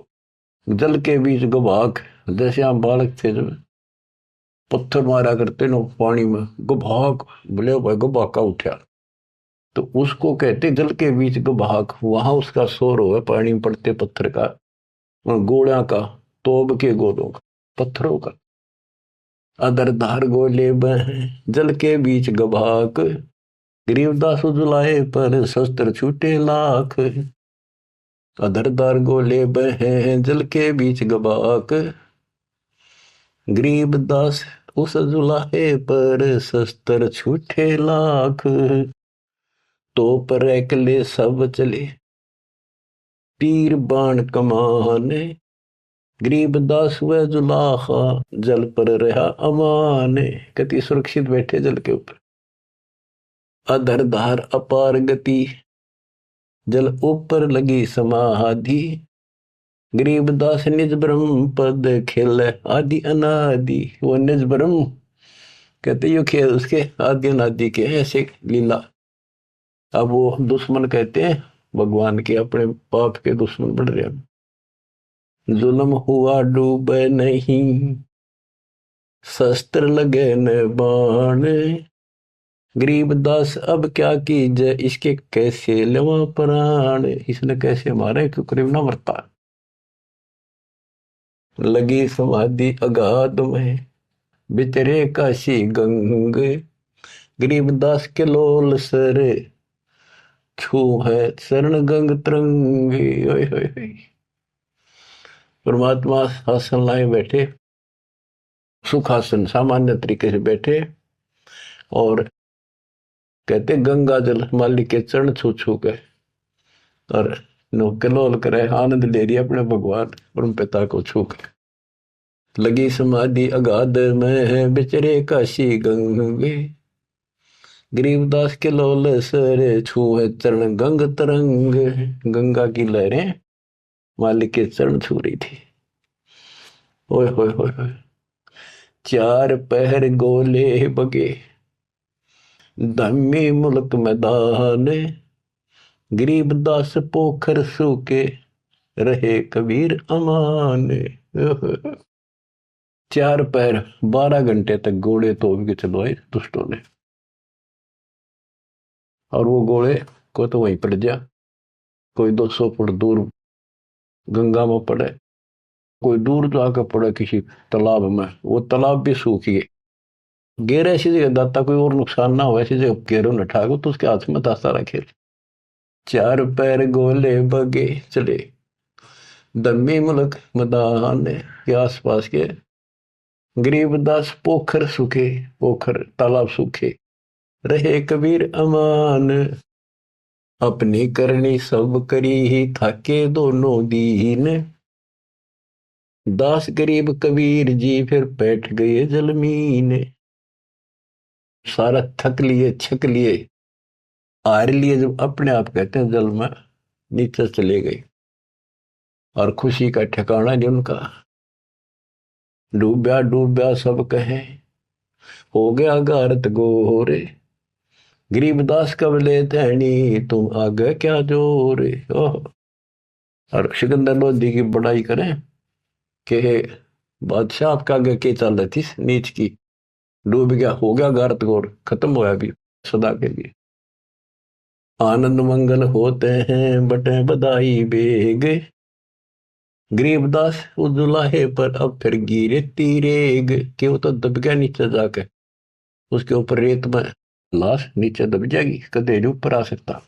जल के बीच गबाक, जैसे हम बालक थे जब पत्थर मारा करते नो पानी में, गभाक बोले भाई गभाका उठा, तो उसको कहते जल के बीच गभाक। वहां उसका शोर हो पानी में पड़ते पत्थर का, गोला का, तोब के गोलों का, पत्थरों का। अदर धार गोले बह जल के बीच गभाक, गरीबदास उजलाए पर शस्त्र छूटे लाख। अदर धार गोले बह जल के बीच गभाक, गरीबदास उस जुलाहे पर शस्त्र छूटे लाख। तो पर एकले सब चले तीर बाण कमाने, गरीबदास व जुलाहा जल पर रहा अमाने। कति सुरक्षित बैठे जल के ऊपर। अधर धार अपार गति जल ऊपर लगी समाधि, गरीबदास निज ब्रह्म पद खेल आदि अनादि। वो निज ब्रह्म कहते यो खेल उसके आदि अनादि के ऐसे लीला। अब वो दुश्मन कहते हैं भगवान के, अपने पाप के दुश्मन बढ़ रहे हैं। जुल्म हुआ डूब नहीं शस्त्र लगे न बाण, गरीबदास अब क्या कीजिए इसके कैसे लेवा प्राण। इसने कैसे मारे क्यों करीब ना मरता। लगी समाधि अगाध में बितरे काशी गंग, गरीबदास के लोल सर छू है शरण गंग तरंगे। परमात्मा आसन लाए बैठे, सुखासन सामान्य तरीके से बैठे, और कहते गंगा जल मालिक के चरण छू छू के और कलोल करे, आनंद ले रही अपने भगवान परम पिता को छू के। लगी समाधि अगाध में बिचरे काशी गंगे, गरीबदास के लोल सर छूए चरण गंग तरंग। गंगा की लहरें मालिक के चरण छू रही थी। ओए होए होए होए। चार पहर गोले बगे धम्मी मुल्क मैदान, गरीबदास पोखर सूके रहे कबीर अमान। 4 पैर 12 घंटे तक घोड़े तोड़ के चलवाए दुष्टों ने, और वो घोड़े को तो वहीं पड़ जा, कोई 200 फुट दूर गंगा में पड़े, कोई दूर जाकर पड़े किसी तालाब में, वो तालाब भी सूख गए। गेर ऐसी जगह दाता कोई और नुकसान ना हो, ऐसी जगह गेरों न ठाको तो उसके हाथ में दाता रखे। 4 पैर गोले बगे चले दम्मी मुल्क मैदान के आसपास के, गरीबदास पोखर सूखे, पोखर तालाब सूखे रहे कबीर अमान। अपनी करनी सब करी ही थाके दोनों दीन, दास गरीब कबीर जी फिर बैठ गए जलमीन। सारा थक लिए छक लिए हार लिए, जब अपने आप कहते हैं जल में नीचे चले गए, और खुशी का ठिकाना नहीं उनका। डूब्या डूब्या सब कहे हो गया गारत गोरे, गरीबदास कब ले धैनी तुम आगे क्या जोर। और सिकंदर लोधी की बड़ाई करें कि बादशाह आपका आगे के चल रही थी नीच की, डूब गया, हो गया गारत गोर, खत्म होया भी सदा के लिए। आनंद मंगल होते हैं बटे बधाई बेग, गरीबदास उजुलाहे पर अब फिर गिरे तीरेग। कि वो तो दब गया नीचे जाके, उसके ऊपर रेत में लाश नीचे दब जाएगी, कदे नहीं ऊपर आ सकता।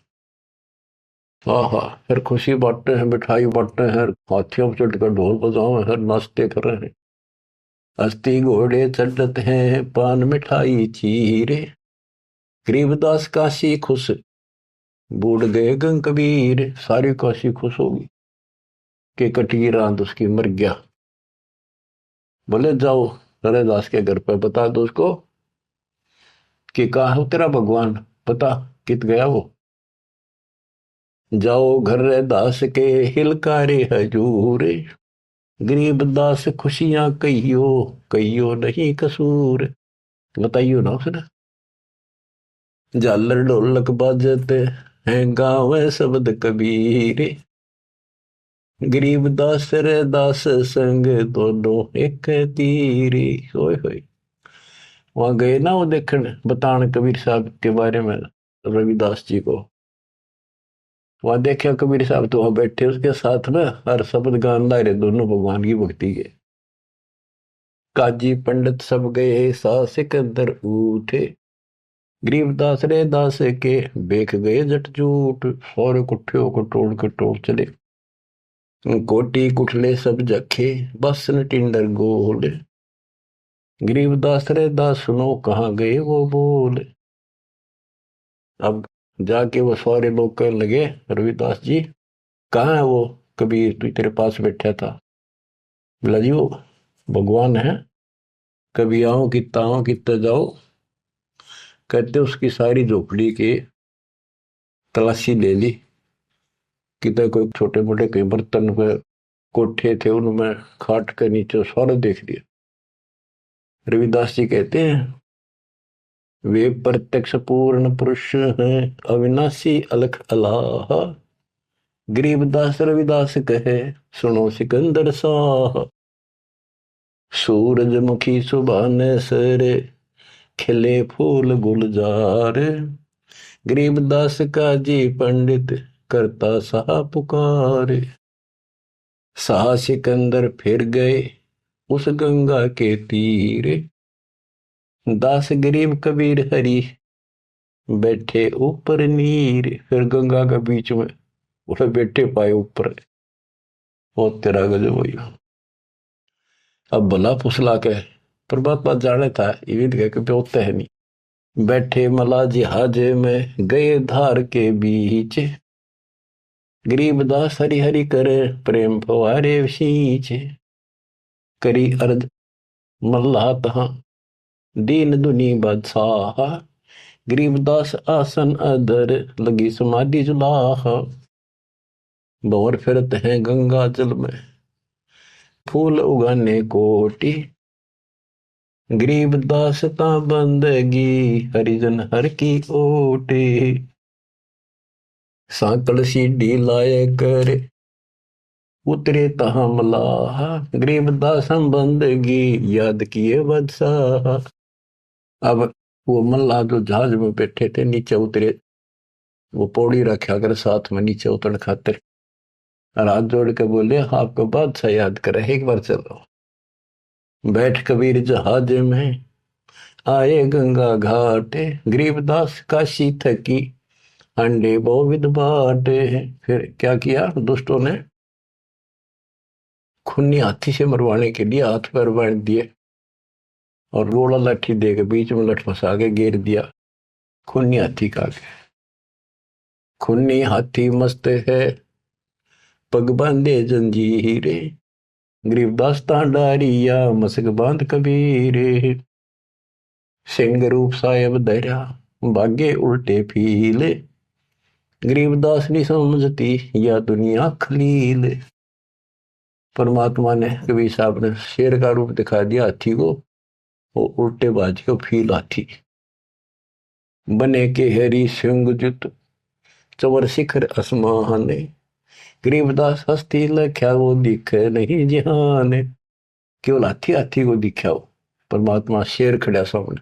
हाँ, फिर खुशी बांटते हैं, मिठाई बांटते हैं, हाथियों पर चढ़कर ढोल बजाओ हैं, नाचते कर रहे हैं। अस्थि घोड़े चढ़ते हैं पान मिठाई चीरे, गरीबदास काशी खुश बूढ़ गए गंग कबीर। सारी काशी खुश होगी कि कटी रात उसकी मर गया। बोले जाओ हरेदास के घर पर बता दो उसको कि कहा है तेरा भगवान, पता कित गया वो। जाओ घर दास के हिलकारे हजूर, गरीबदास खुशियां कहियो कहियो नहीं कसूर। बताइयो ना उसने। झालर ढोलक बाजते हैं गाँव शब्द कबीर, गरीबदास रे दास संग दोनों एक तीरी। होय होय। वहां गए ना वो देखने बताने कबीर साहब के बारे में, रविदास जी को। वहां देखा कबीर साहब तो वहां बैठे उसके साथ में, हर शब्द गान ला रहे दोनों भगवान की भक्ति के। काजी पंडित सब गए सा सिकंदर उठे, गरीबदास रे दास के बेख गए जट जूट। और कुठियों को टोड़ चले, कोटी कुठले सब जखे, बस न टिंडर गोल। गरीबदास रे दास सुनो कहाँ गए वो बोल। अब जाके वो सारे लोग कहने लगे, रविदास जी कहाँ है वो कबीर तू तेरे पास बैठा था। बोला जी वो भगवान है, कभी आओ कितना आओ कितना जाओ। कहते उसकी सारी झोपड़ी की तलाशी ले ली, कितने कोई छोटे मोटे कई बर्तन पे कोठे थे उनमें खाट के नीचे सारा देख लिया। रविदास जी कहते हैं वे प्रत्यक्ष पूर्ण पुरुष हैं, अविनाशी अलख अलाह। गरीबदास रविदास कहे सुनो सिकंदर साह। सूरजमुखी सुभान सरे, खिले फूल गुलजार। गरीबदास का जी पंडित, करता सहा पुकार। साह सिकंदर फिर गए उस गंगा के तीर। दास गरीब कबीर हरि, बैठे ऊपर नीर। फिर गंगा के बीच में उसे बैठे पाए ऊपर। वो तेरा गजब हुई। अब भला फुसला के परमात्मा जाने था, ये कह के होता है नहीं। बैठे मला जिहाजे में गए धार के बीच। गरीबदास हरि हरि करे प्रेम फवारे सींच। करी अर्ज मल्लाह तहां दीन दुनी बादशाह। गरीबदास आसन अदर लगी समाधि जुलाह। भंवर फिरत हैं गंगा जल में फूल उगाने कोटि। गरीबदास ता बंदगी हरिजन हर की ओटे। सांकल सीढ़ी लाए कर उतरे तहा मलाह। गरीबदास हम बंदगी याद किए बदशाह। अब वो मल्लाह जो जहाज में बैठे थे नीचे उतरे, वो पौड़ी रखा कर साथ में नीचे उतर खातिर, और हाथ जोड़ के बोले आपको बादशाह याद करे एक बार चलो। बैठ कबीर जहाज में आए गंगा घाट। गरीबदास काशी थकी अंडे बहुविध बाटे। फिर क्या किया दुष्टों ने, खूनी हाथी से मरवाने के लिए हाथ पैर बांध दिए और रोड़ा लाठी दे के बीच में लठ फंसा के घेर दिया। खूनी हाथी का आगे, खूनी हाथी मस्त है पग बांधे जंजीरे। गरीबदास डारिया मसक बांध कबीरे। सिंह रूप साहेब धरा भागे उल्टे फीले। गरीबदास नहीं समझती या दुनिया खलील। परमात्मा ने कबीर साहब ने शेर का रूप दिखा दिया हाथी को, वो उल्टे बाज के फील हाथी बने के हरी सिंह जुत चवर शिखर असमाने। गरीबदास हस्ती लख्या वो दिखे नहीं जिहाने। केवल हाथी हाथी को दिखा हो, परमात्मा शेर खड़ा सामने।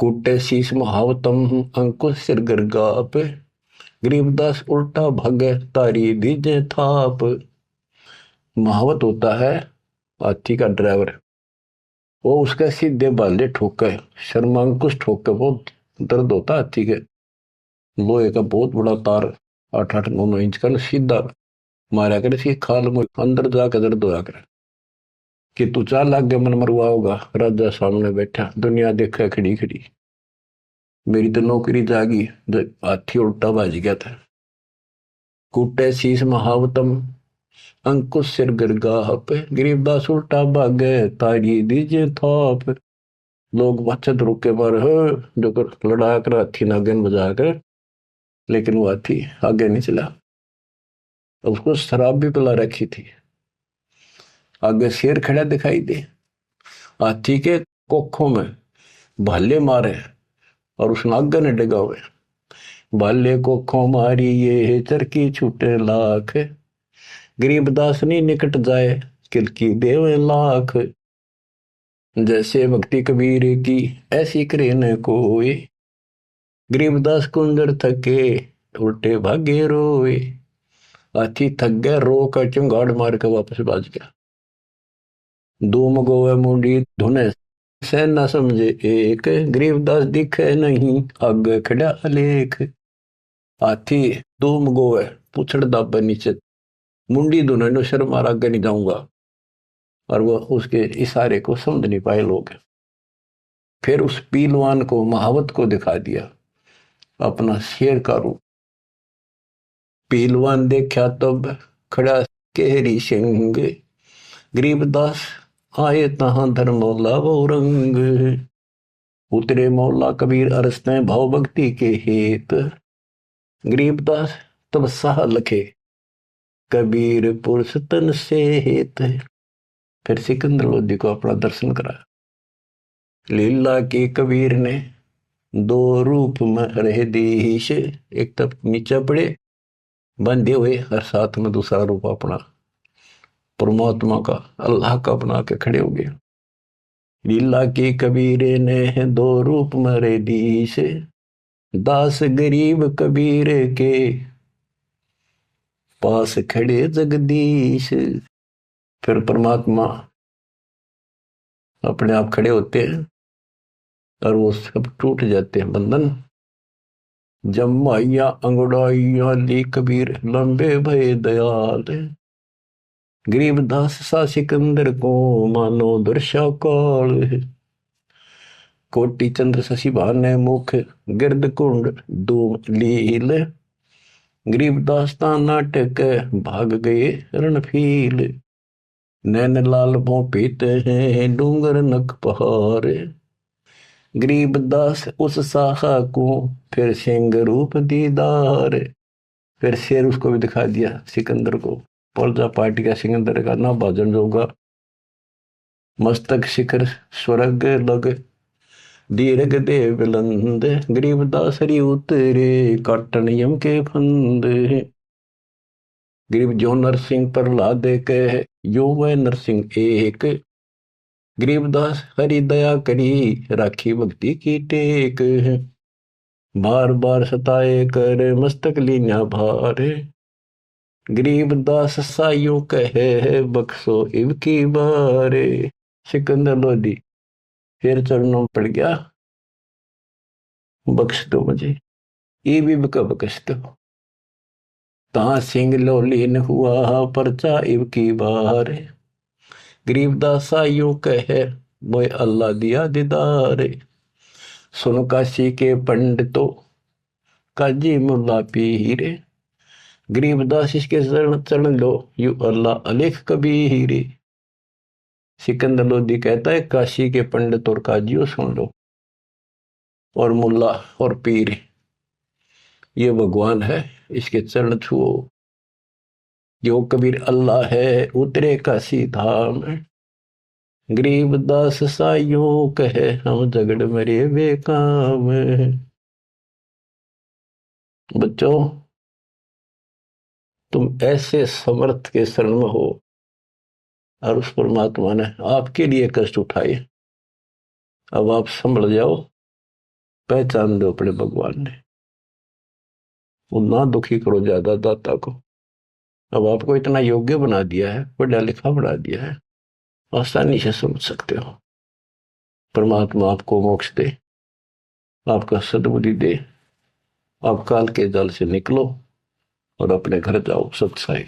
कूटे शीश महावतम अंकुश सिर गर्गाप। गरीबदास उल्टा भागे तारी दीजे थाप। महावत होता है हाथी का ड्राइवर, वो उसके सीधे बाले ठोके, शर्मांकुश ठोके, बहुत दर्द होता है हाथी के। लोहे का बहुत बड़ा तार 8-8-9-9 इंच का सीधा मारा कर इसकी खाल में अंदर जाकर दर्द होया कर कि तू 4 लाख के मन मरवा होगा। राजा सामने बैठा, दुनिया देखा खड़ी खड़ी, मेरी तो नौकरी जागी। हाथी उल्टा भाज गया था। कूटे शीश महावतम अंकुश सिर गिरगाह पे। गरीबदास उल्टा भागे तारी दीजे थाप। लोग बचत रुके पर जो कर लड़ा कर हाथी नागन बजा कर, लेकिन वो हाथी आगे नहीं चला। उसको शराब भी पिला रखी थी। आगे शेर खड़ा दिखाई दे, हाथी के कोखों में भाले मारे और उस नागन ने डगा हुए। भाले कोखों मारी ये चरकी छूटे लाख। गरीबदास नहीं निकट जाए किलकी देवे लाख। जैसे भक्ति कबीर की ऐसी करे न कोई, गरीबदास कुंजर थके उल्टे भागे रोए। हाथी थक गया, रो कर चंगाड़ मार के वापस भाज गया। धूम गोवे मुंडी धुने से न समझे एक, गरीबदास दिखे नहीं आगे खड़ा अलेख। हाथी धूम गोवे पुछड़ दाबे नीचे, मुंडी धुने नो शर्म मार आगे नहीं जाऊंगा। और वो उसके इशारे को समझ नहीं पाए लोग। फिर उस पीलवान को महावत को दिखा दिया अपना शेर का रूप। पीलवान देखा तब खड़ा केहरी सिंह, गरीबदास आए तहां धर्मौला वो रंग। उतरे मौला कबीर अरसते भाव भक्ति के हेत, गरीबदास तब साह लखे कबीर पुरुष तन से हेत। फिर सिकंदर लोधी को अपना दर्शन कराया। लीला के कबीर ने दो रूप में रहे देश, एक तब नीचे पड़े बंधे हुए और साथ में दूसरा रूप अपना परमात्मा का अल्लाह का बना के खड़े हो गए। लीला के कबीर ने दो रूप में रहे देश, दास गरीब कबीर के पास खड़े जगदीश। फिर परमात्मा अपने आप खड़े होते हैं और वो सब टूट जाते हैं बंधन। जमाइया अंगड़ाइया ली कबीर लंबे भय दयाल, गरीबदास सा सिकंदर को मानो दर्शा काल। कोटि चंद्र शशि भाने मुख गिरद कुंड धूम लील, गरीबदास ता नाटक भाग गए रणफील। नैन लाल भों पीते हैं डूंगर नक पहाड़, गरीबदास उस साहा को फिर सिंह रूप दीदार। फिर शेर उसको भी दिखा दिया सिकंदर को, पर्जा पार्टी का सिकंदर का ना भाजन जोगा। मस्तक शिखर स्वर्ग लग दीर्घ देव बुलंद, गरीबदास हरि उतरे काटन यम के फंद। गरीब जो नरसिंह प्रहलाद कह यो वह नरसिंह एक, गरीबदास हरि दया करी राखी भक्ति की टेक। बार बार सताए कर मस्तक लीना भार, गरीबदास साइयों कहे बख्शो इब की बारे। सिकंदर लोधी फिर चरणों पड़ गया, बख्श दो मुझे, इब का बख्श दो। ता सिंह लोलीन हुआ परचा इब की बार, गरीबदास साइयों कहे मोय अल्लाह दिया दीदार। सुन काशी के पंडितों काजी मुल्ला पीर, गरीबदास इसके चरण लो यू अल्लाह अलेख कबीर। सिकंदर लोधी कहता है काशी के पंडित और काजियों सुन लो, और मुल्ला और पीर ये भगवान है, इसके चरण छुओ। जो कबीर अल्लाह है उतरे काशी धाम, गरीबदास साइयों कहे हम झगड़ मरे बेकाम। बच्चों तुम ऐसे समर्थ के शरण में हो और उस परमात्मा ने आपके लिए कष्ट उठाए। अब आप संभल जाओ, पहचान दो अपने भगवान ने, वो ना दुखी करो ज्यादा दाता को। अब आपको इतना योग्य बना दिया है, पढ़ा लिखा बना दिया है, आसानी से समझ सकते हो। परमात्मा आपको मोक्ष दे, आपका सद्बुद्धि दे, आप काल के जाल से निकलो और अपने घर जाओ सत्साई।